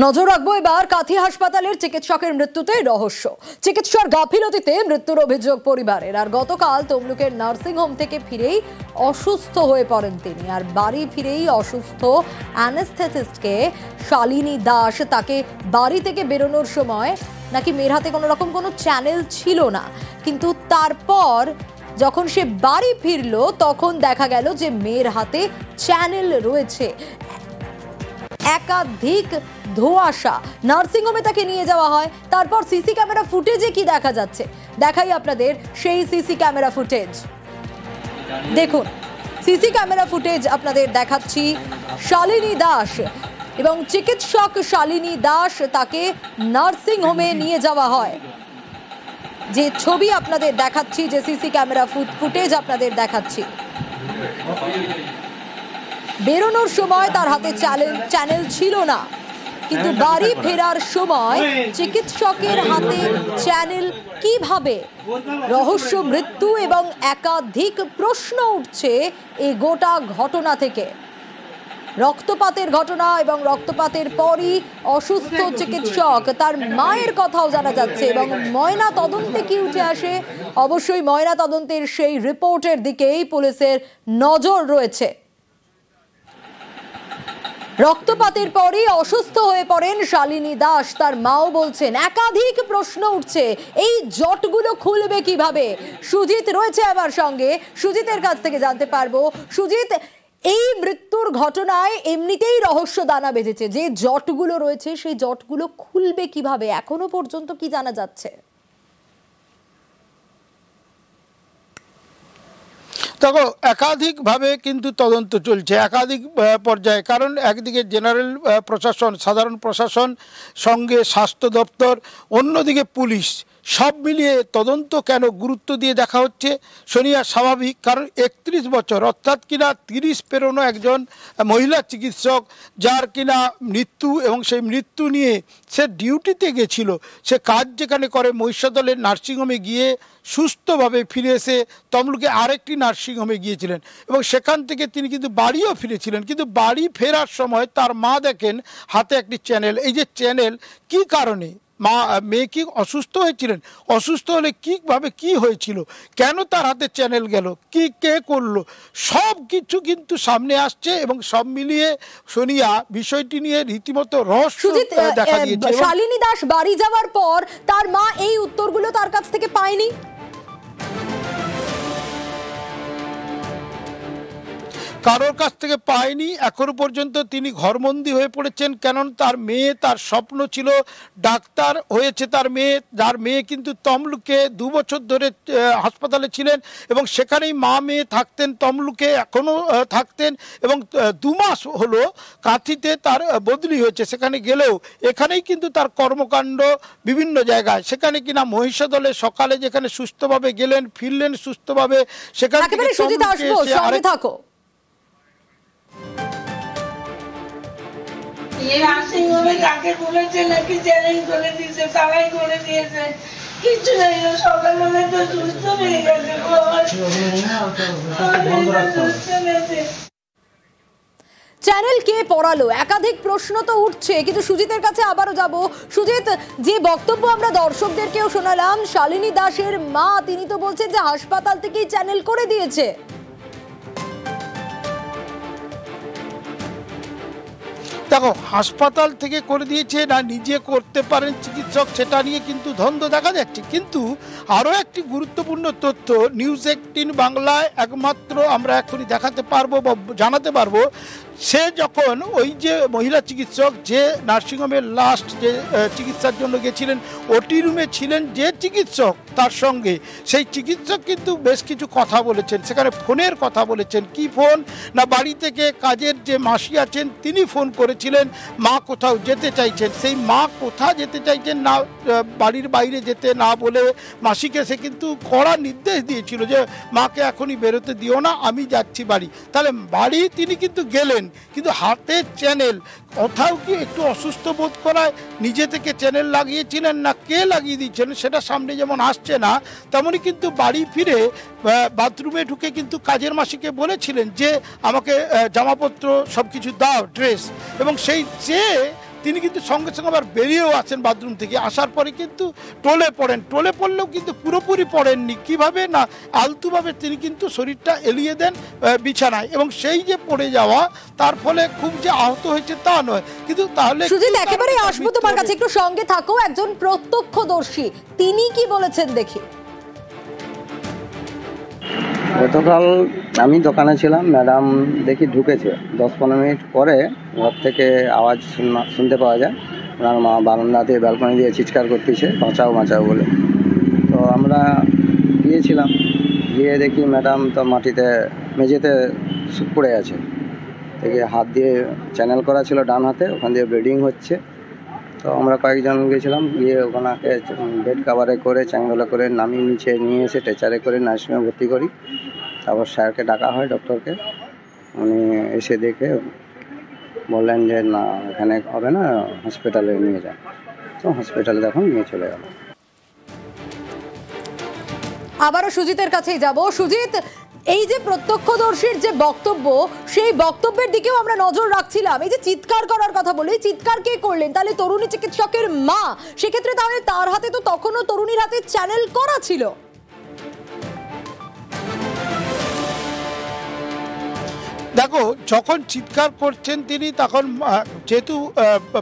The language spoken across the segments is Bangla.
নজর রাখবো এবার কাঁথি হাসপাতালের চিকিৎসকের মৃত্যুতে রহস্য। চিকিৎসার গাফিলতিতে মৃত্যুর অভিযোগ পরিবারের। আর গতকাল তমলুকের নার্সিংহোম থেকে ফিরেই অসুস্থ হয়ে পড়েন তিনি। আর বাড়ি ফিরেই অসুস্থ অ্যানেস্থেটিস্টকে শালিনী দাস তাকে বাড়ি থেকে বেরোনোর সময় নাকি মেয়ের হাতে কোনো রকম কোনো চ্যানেল ছিল না, কিন্তু তারপর যখন সে বাড়ি ফিরলো তখন দেখা গেল যে মেয়ের হাতে চ্যানেল রয়েছে। একাধিক ধোঁয়াশা। নার্সিংহোমে তাকে নিয়ে যাওয়া হয়। তারপর সিসি ক্যামেরা ফুটেজে কি দেখা যাচ্ছে দেখাই আপনাদের সেই সিসি ক্যামেরা ফুটেজ। দেখুন সিসি ক্যামেরা ফুটেজ আপনাদের দেখাচ্ছি। শালিনী দাস এবং চিকিৎসক শালিনী দাস তাকে নার্সিংহোমে নিয়ে যাওয়া হয়। যে ছবি আপনাদের দেখাচ্ছি, যে সিসি ক্যামেরা ফুটেজ আপনাদের দেখাচ্ছি, বেরোনোর সময় তার হাতে চ্যানেল ছিল না, কিন্তু বাড়ি ফেরার সময় চিকিৎসকের হাতে চ্যানেল কিভাবে? রহস্য মৃত্যু এবং একাধিক প্রশ্ন উঠছে এই গোটা ঘটনা থেকে। রক্তপাতের ঘটনা এবং রক্তপাতের পরই অসুস্থ চিকিৎসক, তার মায়ের কথাও জানা যাচ্ছে। এবং ময়না তদন্তে কি উঠে আসে? অবশ্যই ময়না তদন্তের সেই রিপোর্টের দিকেই পুলিশের নজর রয়েছে। রক্তপাতের পরই অসুস্থ হয়ে পড়েন শালিনী দাস, তার মাও বলছেন। একাধিক প্রশ্ন উঠছে, এই জটগুলো খুলবে কিভাবে? সুজিত রয়েছে আমার সঙ্গে, সুজিতের কাছ থেকে জানতে পারবো। সুজিত, এই মৃত্যুর ঘটনায় এমনিতেই রহস্য দানা বেঁধেছে, যে জটগুলো রয়েছে সেই জটগুলো খুলবে কিভাবে? এখনো পর্যন্ত কি জানা যাচ্ছে? দেখো, একাধিকভাবে কিন্তু তদন্ত চলছে, একাধিক পর্যায়ে। কারণ একদিকে জেনারেল প্রশাসন, সাধারণ প্রশাসন, সঙ্গে স্বাস্থ্য দপ্তর, অন্যদিকে পুলিশ, সব মিলিয়ে তদন্ত কেন গুরুত্ব দিয়ে দেখা হচ্ছে সোনিয়া স্বাভাবিক। কারণ 31 বছর অর্থাৎ কিনা 30 পেরোনো একজন মহিলা চিকিৎসক, যার কিনা মৃত্যু, এবং সেই মৃত্যু নিয়ে সে ডিউটিতে গেছিল। সে কাজ যেখানে করে মহিষাদলের নার্সিংহোমে গিয়ে সুস্থভাবে ফিরে এসে তমলুকে আরেকটি নার্সিংহোমে গিয়েছিলেন এবং সেখান থেকে তিনি কিন্তু বাড়িও ফিরেছিলেন। কিন্তু বাড়ি ফেরার সময় তার মা দেখেন হাতে একটি চ্যানেল। এই যে চ্যানেল, কি কারণে মেয়ে কি অসুস্থ হয়েছিলেন? অসুস্থ হলে কীভাবে কি হয়েছিল, কেন তার হাতে চ্যানেল গেল, কি কে করলো, সব কিছু কিন্তু সামনে আসছে। এবং সব মিলিয়ে সোনিয়া বিষয়টি নিয়ে রীতিমতো রহস্য দেখা দিয়েছে। শালিনী দাস বাড়ি যাওয়ার পর তার মা এই উত্তরগুলো তার কাছ থেকে পায়নি। কারোর কাছ থেকে পায়নি এখনো পর্যন্ত। তিনি ঘরবন্দি হয়ে পড়েছেন, কেন তার মেয়ে, তার স্বপ্ন ছিল ডাক্তার হয়েছে তার মেয়ে, যার মেয়ে কিন্তু তমলুকে 2 বছর ধরে হাসপাতালে ছিলেন এবং সেখানেই মা মেয়ে থাকতেন, তমলুকে এখনও থাকতেন। এবং 2 মাস হলো কাঁথিতে তার বদলি হয়েছে, সেখানে গেলেও এখানেই কিন্তু তার কর্মকাণ্ড বিভিন্ন জায়গায়। সেখানে কিনা মহিষাদলে সকালে যেখানে সুস্থভাবে গেলেন, ফিরলেন সুস্থভাবে, সেখানে থাকো। নার্সিংহোমে কাকে বলেছে নাকি চ্যালেঞ্জ করে দিয়েছে, তারাই করে দিয়েছে, কিছু নেই। সকালবেলা তো সুস্থ হয়ে গেছে, চ্যানেল কে পড়ালো? একাধিক প্রশ্ন তো উঠছে, কিন্তু সুজিতের কাছে আবারও যাব। সুজিত, যে বক্তব্য আমরা দর্শকদেরকেও শোনালাম, শালিনী দাসের মা তিনি তো বলছেন যে হাসপাতাল থেকেই চ্যানেল করে দিয়েছে। দেখো, হাসপাতাল থেকে করে দিয়েছে না নিজে করতে পারেন চিকিৎসক, সেটা নিয়ে কিন্তু দ্বন্দ্ব দেখা যাচ্ছে। কিন্তু আরও একটি গুরুত্বপূর্ণ তথ্য নিউজ 18 বাংলায় একমাত্র আমরা এখনই দেখাতে পারবো বা জানাতে পারবো। সে যখন ওই যে মহিলা চিকিৎসক, যে নার্সিংহোমের লাস্ট যে চিকিৎসার জন্য গেছিলেন, ওটি রুমে ছিলেন যে চিকিৎসক, তার সঙ্গে সেই চিকিৎসক কিন্তু বেশ কিছু কথা বলেছেন। সেখানে ফোনের কথা বলেছেন। কি ফোন না, বাড়ি থেকে কাজের যে মাসি আছেন তিনি ফোন করেছিলেন, মা কোথাও যেতে চাইছেন। সেই মা কোথা যেতে চাইছেন না, বাড়ির বাইরে যেতে না বলে মাসিকে সে কিন্তু কড়া নির্দেশ দিয়েছিল যে মাকে এখনই বেরোতে দিও না, আমি যাচ্ছি বাড়ি। তাহলে বাড়ি তিনি কিন্তু গেলেন, কিন্তু হাতে চ্যানেল। কোথাও কি একটু অসুস্থ বোধ করায় নিজে থেকে চ্যানেল লাগিয়েছিলেন না কে লাগিয়ে দিচ্ছেন সেটা সামনে যেমন আসছে না, তেমনই কিন্তু বাড়ি ফিরে বাথরুমে ঢুকে কিন্তু কাজের মাসিকে বলেছিলেন যে আমাকে জামাপত্র সব কিছু দাও, ড্রেস, এবং সেই যে তিনি কিন্তু সঙ্গে সঙ্গে আবার বেরিয়েও আসেন বাথরুম থেকে, আসার পরে কিন্তু টলে পড়েন। টলে পড়লেও কিন্তু পুরোপুরি পড়েননি, কিভাবে না আলতুভাবে তিনি কিন্তু শরীরটা এলিয়ে দেন বিছানায়, এবং সেই যে পড়ে যাওয়া তার ফলে খুব যে আহত হয়েছে তা নয়। কিন্তু তাহলে সুজিত একেবারেই আসবো তোমার কাছে, একটু সঙ্গে থাকো। একজন প্রত্যক্ষদর্শী তিনি কি বলেছেন দেখি। গতকাল আমি দোকানে ছিলাম, ম্যাডাম দেখি ঢুকেছে, 10-15 মিনিট পরে ঘর থেকে আওয়াজ শুনতে পাওয়া যায়, ওনার মা বারান্দা দিয়ে ব্যালকনি দিয়ে চিৎকার করতেছে বাঁচাও বাঁচাও বলে। তো আমরা গিয়েছিলাম, গিয়ে দেখি ম্যাডাম তো মাটিতে মেঝেতে পড়ে আছে, থেকে হাত দিয়ে চ্যানেল করা ছিল ডান হাতে, ওখান দিয়ে ব্লিডিং হচ্ছে। তো আমরা কয়েকজন গেছিলাম, গিয়ে ওখানে বেড কাভারে করে চ্যাংদোলা করে নামিয়ে নিচে নিয়ে এসে টেচারে করে নার্সিংহোমে ভর্তি করি। তারপর স্যারকে ডাকা হয়, ডক্টরকে। উনি এসে দেখে বললেন যে না এখানে হবে না, হসপিটালে নিয়ে যান। তো হসপিটালে তখন নিয়ে চলে গেল। আবারও সুজিতের কাছেই যাব। সুজিত, এই যে প্রত্যক্ষদর্শীর যে বক্তব্য, সেই বক্তব্যের দিকেও আমরা নজর রাখছিলাম। এই যে চিৎকার করার কথা বলে, চিৎকার কে করলেন? তাহলে তরুণী চিকিৎসকের মা, সেক্ষেত্রে তাহলে তার হাতে তো তখনও তরুণীর হাতে চ্যানেল করা ছিল। দেখো, যখন চিৎকার করছেন তিনি, তখন যেহেতু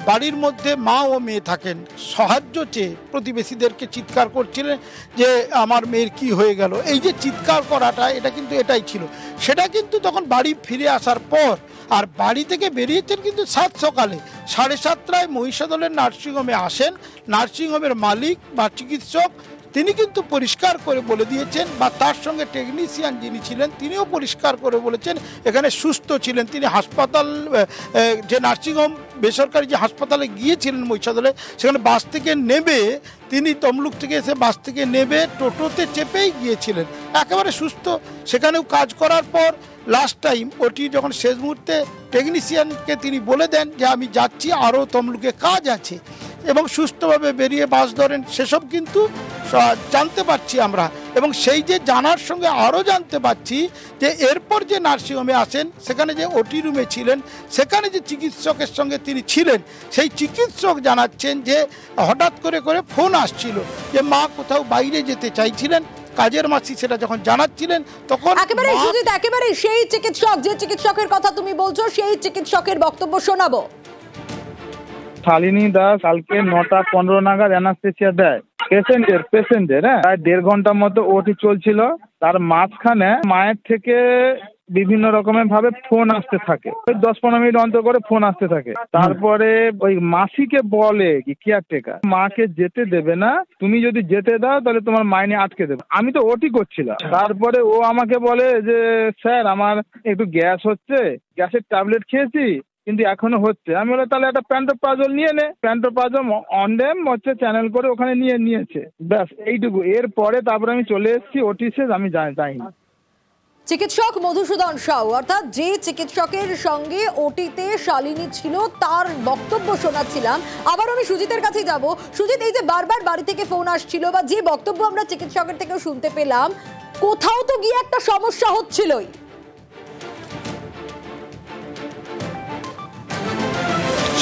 বাড়ির মধ্যে মা ও মেয়ে থাকেন, সাহায্য চেয়ে প্রতিবেশীদেরকে চিৎকার করছিলেন যে আমার মেয়ের কি হয়ে গেল। এই যে চিৎকার করাটা, এটা কিন্তু এটাই ছিল। সেটা কিন্তু তখন বাড়ি ফিরে আসার পর, আর বাড়ি থেকে বেরিয়েছেন কিন্তু সকালে 7:30টায় মহিষাদলের নার্সিংহোমে আসেন। নার্সিংহোমের মালিক বা চিকিৎসক তিনি কিন্তু পরিষ্কার করে বলে দিয়েছেন, বা তার সঙ্গে টেকনিশিয়ান যিনি ছিলেন তিনিও পরিষ্কার করে বলেছেন এখানে সুস্থ ছিলেন। তিনি হাসপাতাল, যে নার্সিংহোম বেসরকারি যে হাসপাতালে গিয়েছিলেন মহিষাদলে, সেখানে বাস থেকে নেবে, তিনি তমলুক থেকে এসে বাস থেকে নেবে টোটোতে চেপেই গিয়েছিলেন, একেবারে সুস্থ। সেখানেও কাজ করার পর লাস্ট টাইম ওটি যখন শেষ মুহূর্তে টেকনিশিয়ানকে তিনি বলে দেন যে আমি যাচ্ছি, আরও তমলুকে কাজ আছে, এবং সুস্থভাবে বেরিয়ে বাস ধরেন। সেসব কিন্তু জানতে পারছি আমরা, এবং সেই যে জানার সঙ্গে আরও জানতে পারছি যে এরপর যে নার্সিংহোমে আসেন, সেখানে যে ওটি রুমে ছিলেন, সেখানে যে চিকিৎসকের সঙ্গে তিনি ছিলেন, সেই চিকিৎসক জানাচ্ছেন যে হঠাৎ করে ফোন আসছিল যে মা কোথাও বাইরে যেতে চাইছিলেন, কাজের মাসি সেটা যখন জানাচ্ছিলেন তখন একেবারে সুজিত, একেবারে সেই চিকিৎসক, যে চিকিৎসকের কথা তুমি বলছো, সেই চিকিৎসকের বক্তব্য শোনাবো। শালিনী দাস কালকে 9:15 নাগাদ অ্যানাস্থেসিয়া দেয় পেশেন্টের, হ্যাঁ, প্রায় 1.5 ঘন্টার মতো ওটি চলছিল। তার মাঝখানে মায়ের থেকে বিভিন্ন রকমের ভাবে ফোন আসতে থাকে, 10-15 মিনিট অন্তর করে ফোন আসতে থাকে। তারপরে ওই মাসিকে বলে কি কেয়ারটেকার, মাকে যেতে দেবে না, তুমি যদি যেতে দাও তাহলে তোমার মাইনে আটকে দেবে। আমি তো ওটি করছিলাম। তারপরে ও আমাকে বলে যে স্যার আমার একটু গ্যাস হচ্ছে, গ্যাসের ট্যাবলেট খেয়েছি কিন্তু এখনো হচ্ছে। আমি বলে তাহলে একটা প্যান্টোপ্রাজল নিয়ে নে। প্যান্টোপ্রাজল অনডেম হচ্ছে চ্যানেল করে ওখানে নিয়েছে, ব্যাস এইটুকু। এরপরে তারপরে আমি চলে এসেছি, ওটি শেষ, আমি যাইনি। চিকিৎসক মধুসূদন সাউ, অর্থাৎ যে চিকিৎসকের সঙ্গে ওটিতে শালিনী ছিল, তার বক্তব্য শোনাচ্ছিলাম। আবার আমি সুজিতের কাছে যাব। সুজিত, এই যে বারবার বাড়ি থেকে ফোন আসছিল, বা যে বক্তব্য আমরা চিকিৎসকের থেকেও শুনতে পেলাম, কোথাও তো গিয়ে একটা সমস্যা হচ্ছিলই।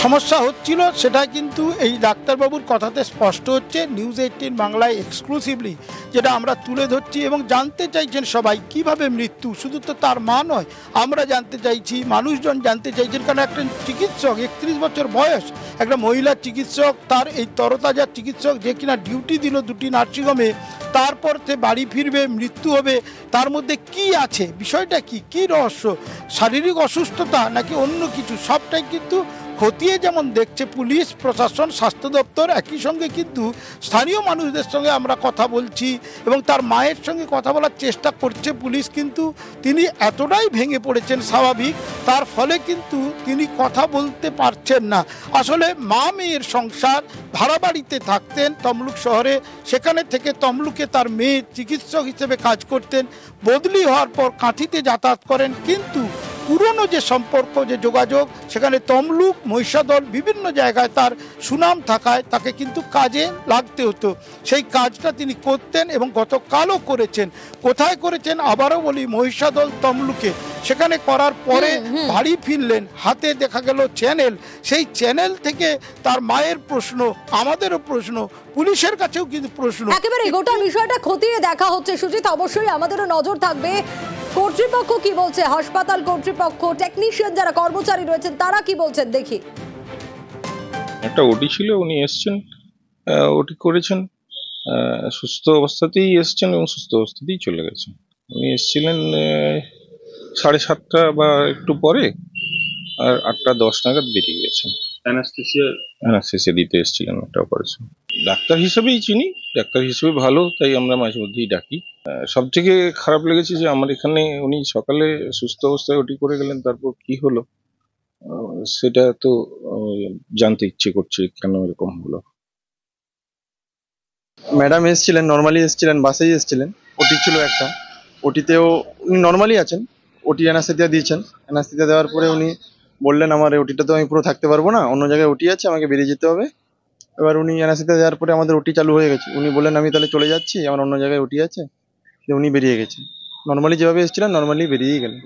সমস্যা হচ্ছিল, সেটা কিন্তু এই ডাক্তারবাবুর কথাতে স্পষ্ট হচ্ছে। নিউজ 18 বাংলায় এক্সক্লুসিভলি যেটা আমরা তুলে ধরছি, এবং জানতে চাইছেন সবাই কিভাবে মৃত্যু, শুধু তো তার মা নয়, আমরা জানতে চাইছি, মানুষজন জানতে চাইছেন। কারণ একটা চিকিৎসক, 31 বছর বয়স, একটা মহিলা চিকিৎসক, তার এই তরতাজা চিকিৎসক যে কিনা ডিউটি দিল 2টি নার্সিংহোমে, তারপর সে বাড়ি ফিরবে, মৃত্যু হবে, তার মধ্যে কি আছে, বিষয়টা কি রহস্য, শারীরিক অসুস্থতা নাকি অন্য কিছু, সবটাই কিন্তু খতিয়ে যেমন দেখছে পুলিশ প্রশাসন, স্বাস্থ্য দপ্তর, একই সঙ্গে কিন্তু স্থানীয় মানুষদের সঙ্গে আমরা কথা বলছি, এবং তার মায়ের সঙ্গে কথা বলার চেষ্টা করছে পুলিশ। কিন্তু তিনি এতটাই ভেঙে পড়েছেন স্বাভাবিক, তার ফলে কিন্তু তিনি কথা বলতে পারছেন না। আসলে মা মেয়ের সংসার, ভাড়া বাড়িতে থাকতেন তমলুক শহরে, সেখানে থেকে তমলুকে তার মেয়ে চিকিৎসক হিসেবে কাজ করতেন, বদলি হওয়ার পর কাঁথিতে যাতায়াত করেন। কিন্তু পুরনো যে সম্পর্ক, যে যোগাযোগ, সেখানে তমলুক, মহিষাদল বিভিন্ন জায়গায় তার সুনাম থাকায় তাকে কিন্তু কাজে লাগতে হতো। সেই কাজটা তিনি করতেন এবং গতকালও করেছেন। কোথায় করেছেন আবারও বলি, মহিষাদল তমলুকে। সেখানে করার পরে বাড়ি ফিরলেন, হাতে দেখা গেল চ্যানেল। সেই চ্যানেল থেকে তার মায়ের প্রশ্ন, আমাদেরও প্রশ্ন, পুলিশের কাছেও কিন্তু প্রশ্ন। একেবারে গোটা বিষয়টা খতিয়ে দেখা হচ্ছে সুজিত, অবশ্যই আমাদেরও নজর থাকবে কর্তৃপক্ষ কি বলছে, হাসপাতাল কর্তৃপক্ষ, টেকনিশিয়ান যারা কর্মচারী রয়েছেন তারা কি বলছেন দেখি। একটা ওটি ছিল, উনি এসছেন, ওটি করেছেন, সুস্থ অবস্থাতেই এসছেন এবং সুস্থ অবস্থাতেই চলে গেছেন। উনি এসছিলেন 7:30 বা একটু পরে, আর 8:10 নাগাদ বেরিয়ে গেছেন। অ্যানাস্থেসিয়া দিতে এসেছিলেন একটা অপারেশন। ডাক্তার হিসেবেই চিনি, ডাক্তার হিসেবে ভালো, তাই আমরা মাঝে মধ্যেই ডাকি। সব থেকে খারাপ লেগেছে যে আমার এখানে উনি সকালে সুস্থ অবস্থায় ওটি করে গেলেন, তারপর কি হলো সেটা তো জানতে ইচ্ছে করছে কেন এরকম হলো। ম্যাডাম এসেছিলেন, নর্মালি এসেছিলেন, বাসেই এসেছিলেন। ওটি ছিল একটা, ওটিতেও উনি নর্মালি আছেন। ওটি অ্যানাস্থেসিয়া দিয়েছেন, অ্যানাস্থেসিয়া দেওয়ার পরে উনি বললেন আমার ওটিটা তো আমি পুরো থাকতে পারবো না, অন্য জায়গায় ওটি আছে, আমাকে বেরিয়ে যেতে হবে। এবার উনি অ্যানাস্থেসিয়া দেওয়ার পরে আমাদের ওটি চালু হয়ে গেছে। উনি বললেন আমি তাহলে চলে যাচ্ছি, আমার অন্য জায়গায় ওটি আছে। উনি বেরিয়ে গেছেন, নর্মালি যেভাবে এসেছিলেন নর্মালি বেরিয়েই গেলেন।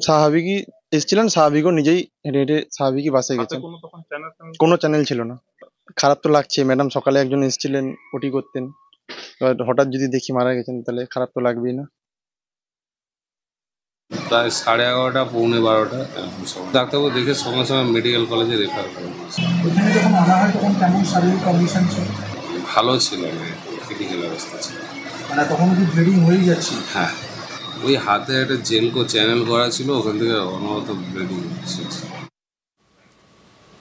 স্বাভাবিকই এসেছিলেন, স্বাভাবিকও নিজেই হেঁটে হেঁটে স্বাভাবিকই বাসে গেছেন, কোনো চ্যানেল ছিল না। খারাপ তো লাগছে, ম্যাডাম সকালে একজন এসেছিলেন ওটি করতেন, এবার হঠাৎ যদি দেখি মারা গেছেন তাহলে খারাপ তো লাগবেই না। প্রায় 11:30 পৌনে 12টা এরকম সময় ডাক্তারবাবু দেখে সঙ্গে সঙ্গে মেডিকেল কলেজে রেফার করেন। ওইখানে যখন আনা হয় তখন কেমন শারীরিক কন্ডিশন ছিল? ভালো ছিল, ক্রিটিক্যাল অবস্থা ছিল। মানে তখন কি ব্লিডিং হয়ে যাচ্ছে? হ্যাঁ, ওই হাতে একটা চ্যানেল করা ছিল, ওখান থেকে অনবরত ব্লিডিং হচ্ছে।